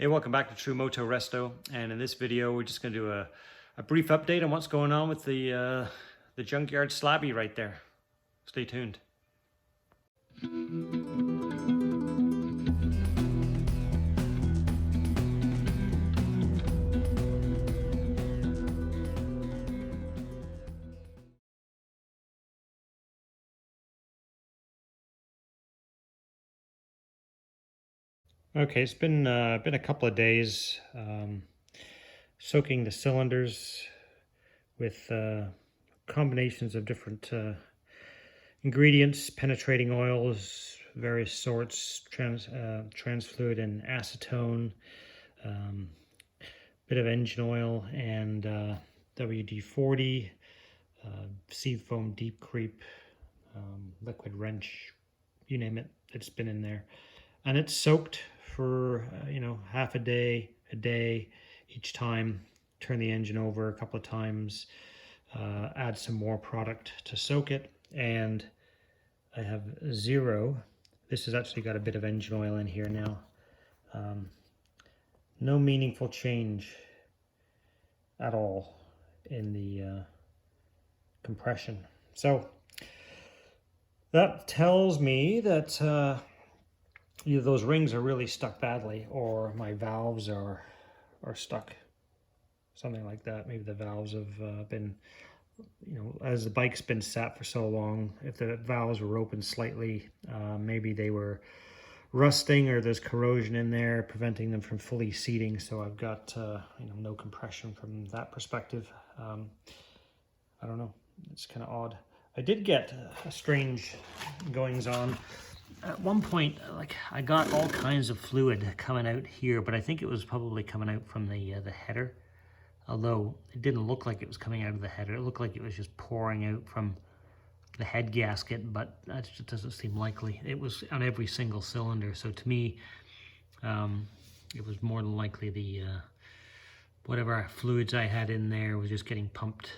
Hey, welcome back to True Moto Resto, and in this video we're just going to do a brief update on what's going on with the junkyard slabby right there. Stay tuned. Okay, it's been a couple of days soaking the cylinders with combinations of different ingredients, penetrating oils, various sorts, trans fluid and acetone, bit of engine oil, and WD-40, Seafoam Deep Creep, liquid wrench, you name it, it's been in there. And it's soaked for, half a day each time. Turn the engine over a couple of times, add some more product to soak it, and I have zero. This has actually got a bit of engine oil in here now. No meaningful change at all in the compression. So that tells me that either those rings are really stuck badly, or my valves are stuck, something like that. Maybe the valves have been, as the bike's been sat for so long, if the valves were open slightly, maybe they were rusting, or there's corrosion in there preventing them from fully seating. So I've got no compression from that perspective. I don't know, it's kind of odd. I did get a strange goings on. At one point, I got all kinds of fluid coming out here, but I think it was probably coming out from the header. Although it didn't look like it was coming out of the header. It looked like it was just pouring out from the head gasket, but that just doesn't seem likely. It was on every single cylinder, so to me, it was more than likely the whatever fluids I had in there was just getting pumped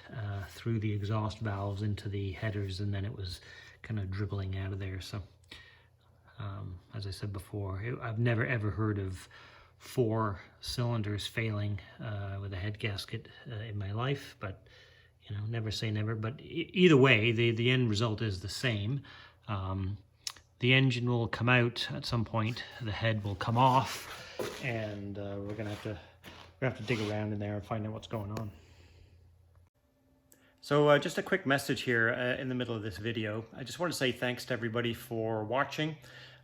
through the exhaust valves into the headers, and then it was kind of dribbling out of there. So as I said before, I've never ever heard of 4 cylinders failing with a head gasket in my life, but never say never. But either way, the end result is the same. The engine will come out at some point, the head will come off, and we're gonna have to dig around in there and find out what's going on. So just a quick message here in the middle of this video. I just want to say thanks to everybody for watching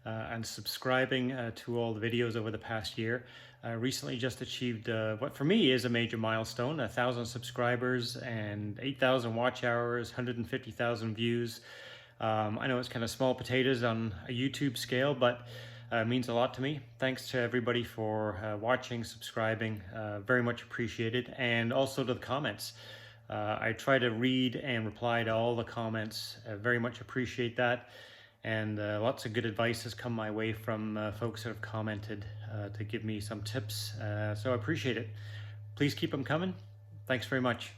and subscribing to all the videos over the past year. Recently just achieved what for me is a major milestone, 1,000 subscribers and 8,000 watch hours, 150,000 views. I know it's kind of small potatoes on a YouTube scale, but it means a lot to me. Thanks to everybody for watching, subscribing, very much appreciated, and also to the comments. I try to read and reply to all the comments. Very much appreciate that. And lots of good advice has come my way from folks that have commented to give me some tips. So I appreciate it. Please keep them coming. Thanks very much.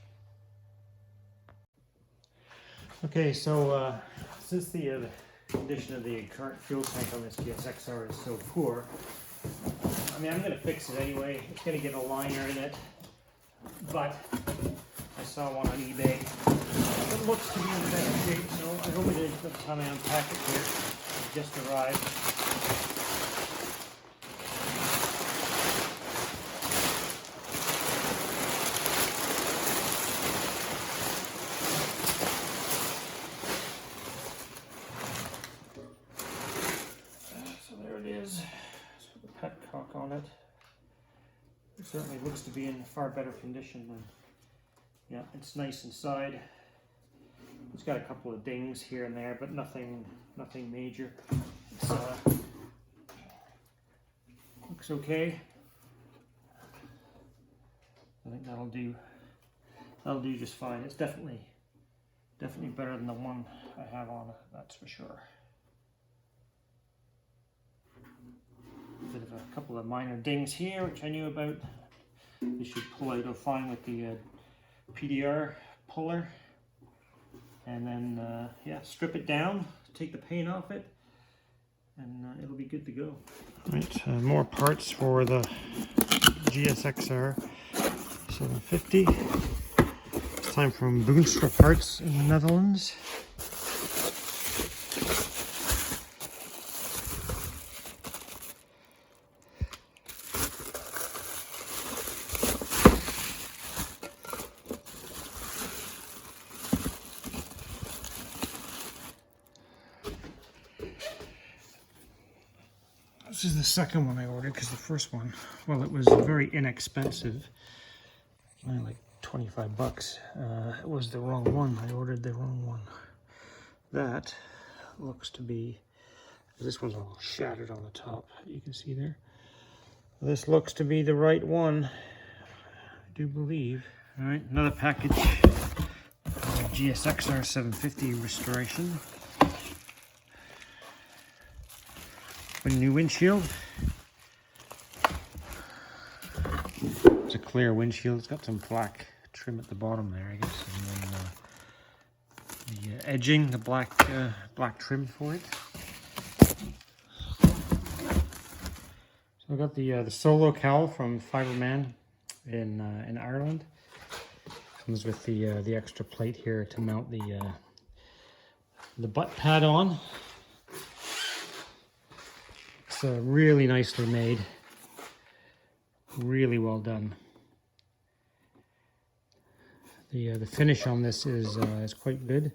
Okay, so since the condition of the current fuel tank on this GSX-R is so poor, I mean, I'm going to fix it anyway. It's going to get a liner in it, but I saw one on eBay. It looks to be in better shape, so I hope it is by the time I unpack it here. It just arrived. So there it is. It's got the petcock on it. It certainly looks to be in far better condition than. Yeah, it's nice inside. It's got a couple of dings here and there, but nothing major. It's, looks okay. I think that'll do. That'll do just fine. It's definitely better than the one I have on it. That's for sure. Bit of a couple of minor dings here, which I knew about. They should pull out fine with the PDR puller, and then yeah, strip it down, take the paint off it, and it'll be good to go. Right, more parts for the GSXR 750. It's time from Boonstra Parts in the Netherlands. This is the second one I ordered because the first one, well, it was very inexpensive, only like 25 bucks. It was the wrong one. I ordered the wrong one. That looks to be, this one's all shattered on the top, you can see there. This looks to be the right one, I do believe. All right, another package, GSXR 750 restoration. A new windshield. It's a clear windshield. It's got some black trim at the bottom there, I guess, and then the edging, the black trim for it. So I got the Solo cowl from Fiberman in Ireland. Comes with the extra plate here to mount the butt pad on. It's really nicely made, really well done. The finish on this is quite good.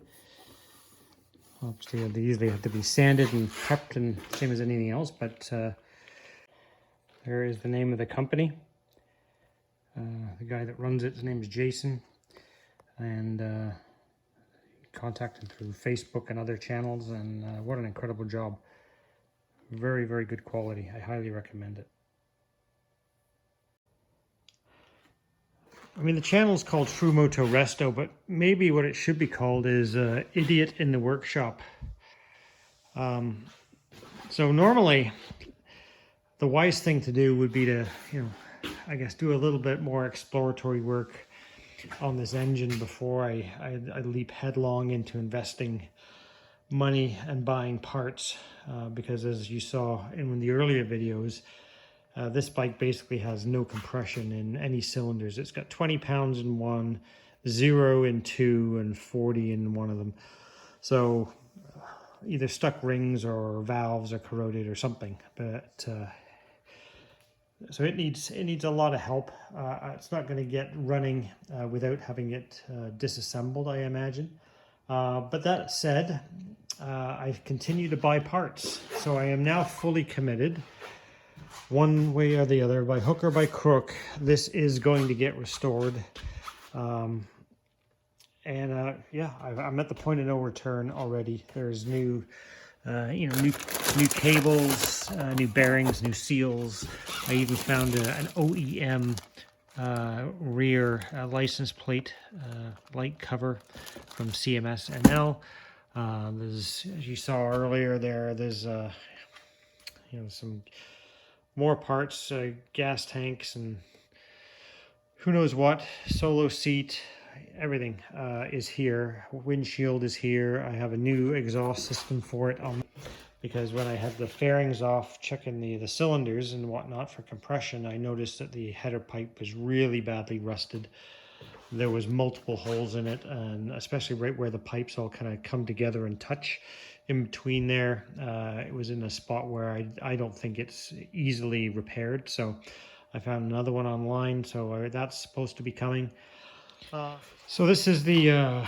Obviously, they usually have to be sanded and prepped, and same as anything else. But there is the name of the company. The guy that runs it, his name is Jason, and contact him through Facebook and other channels. And what an incredible job! Very, very good quality. I highly recommend it. I mean, the channel is called True Moto Resto, but maybe what it should be called is Idiot in the Workshop. So normally, the wise thing to do would be to, I guess, do a little bit more exploratory work on this engine before I leap headlong into investing money and buying parts, because as you saw in the earlier videos, this bike basically has no compression in any cylinders. It's got 20 pounds in one, 0 in two, and 40 in one of them. So either stuck rings or valves are corroded or something. But so it needs a lot of help. It's not going to get running without having it disassembled, I imagine. But that said, I continue to buy parts. So I am now fully committed, one way or the other, by hook or by crook. This is going to get restored. Yeah, I'm at the point of no return already. There's new cables, new bearings, new seals. I even found an OEM rear license plate light cover from CMS NL. There's, as you saw earlier there's some more parts, gas tanks, and who knows what, solo seat, everything is here. Windshield is here. I have a new exhaust system for it because when I had the fairings off checking the cylinders and whatnot for compression, I noticed that the header pipe was really badly rusted. There was multiple holes in it, and especially right where the pipes all kind of come together and touch in between there. It was in a spot where I don't think it's easily repaired. So I found another one online, so that's supposed to be coming. So this is the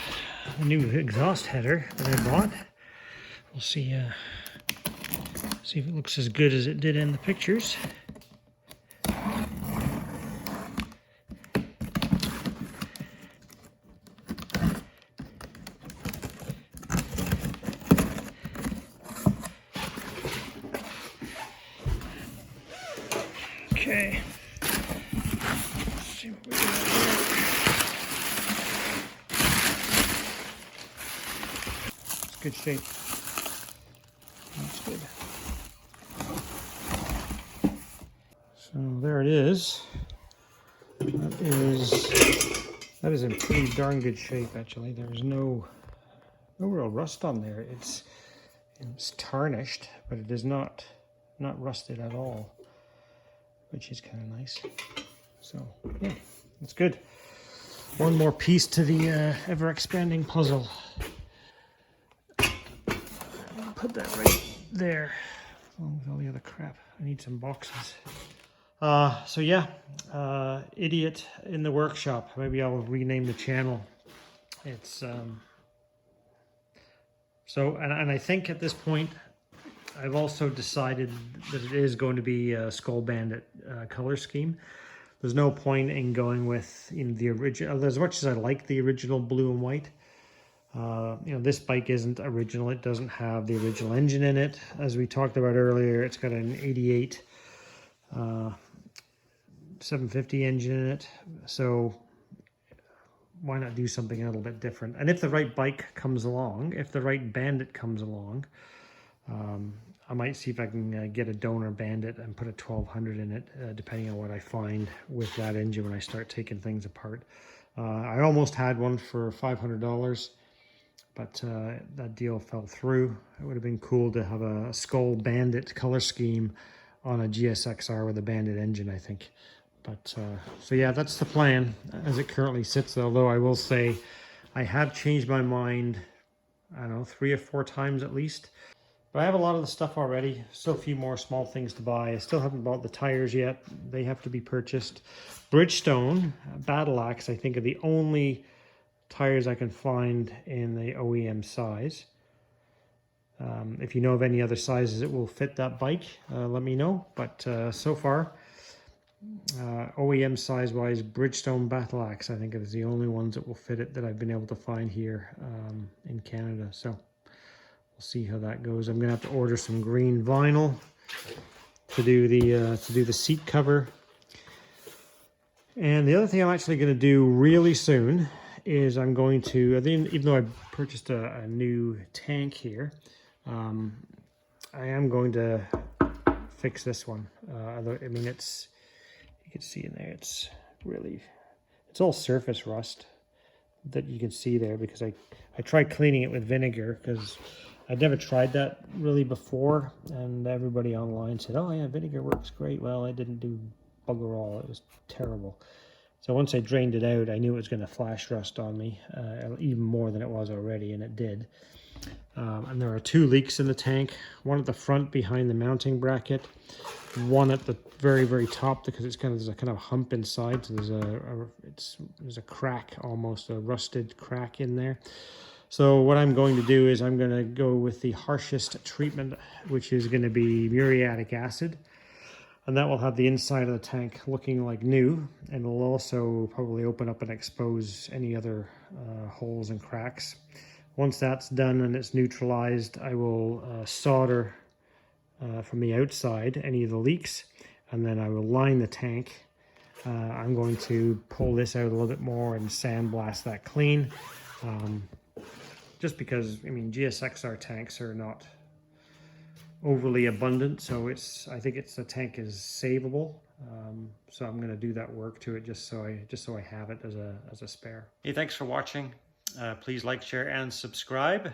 new exhaust header that I bought. We'll see if it looks as good as it did in the pictures. Okay. Let's see what we got here. It's good shape. That's good. So there it is. That is in pretty darn good shape, actually. There's no real rust on there. It's tarnished, but it is not rusted at all, which is kind of nice. So yeah, that's good. One more piece to the ever-expanding puzzle. I'll put that right there, along with all the other crap. I need some boxes. So yeah, Idiot in the Workshop. Maybe I'll rename the channel. It's so, and I think at this point, I've also decided that it is going to be a Skull Bandit color scheme. There's no point in going with the original, as much as I like the original blue and white. This bike isn't original. It doesn't have the original engine in it. As we talked about earlier, it's got an 88 750 engine in it. So why not do something a little bit different? And if the right bike comes along, if the right Bandit comes along, I might see if I can get a donor Bandit and put a 1200 in it, depending on what I find with that engine when I start taking things apart. I almost had one for $500, but that deal fell through. It would have been cool to have a Skull Bandit color scheme on a GSXR with a Bandit engine, I think. But so yeah, that's the plan as it currently sits, although I will say I have changed my mind, I don't know, 3 or 4 times at least. But I have a lot of the stuff already, still a few more small things to buy. I still haven't bought the tires yet. They have to be purchased. Bridgestone Battle Axe, I think, are the only tires I can find in the OEM size. If you know of any other sizes that will fit that bike, let me know. But so far, OEM size wise, Bridgestone Battle Axe I think is the only ones that will fit it that I've been able to find here in Canada. So we'll see how that goes. I'm gonna have to order some green vinyl to do the seat cover. And the other thing I'm actually going to do really soon is I'm going to, even though I purchased a new tank here, I am going to fix this one. I mean, it's, you can see in there, it's all surface rust that you can see there, because I tried cleaning it with vinegar because I'd never tried that really before, and everybody online said, oh yeah, vinegar works great. Well, it didn't do bugger all. It was terrible. So once I drained it out, I knew it was going to flash rust on me, even more than it was already, and it did. And there are 2 leaks in the tank, one at the front behind the mounting bracket, one at the very, very top, because there's a kind of hump inside, so there's a crack, almost a rusted crack in there. So what I'm going to do is I'm going to go with the harshest treatment, which is going to be muriatic acid. And that will have the inside of the tank looking like new, and it'll also probably open up and expose any other holes and cracks. Once that's done and it's neutralized, I will solder from the outside any of the leaks, and then I will line the tank. I'm going to pull this out a little bit more and sandblast that clean. Just because, I mean, GSXR tanks are not overly abundant, so I think the tank is savable. So I'm going to do that work to it just so I have it as a spare. Hey, thanks for watching. Please like, share, and subscribe.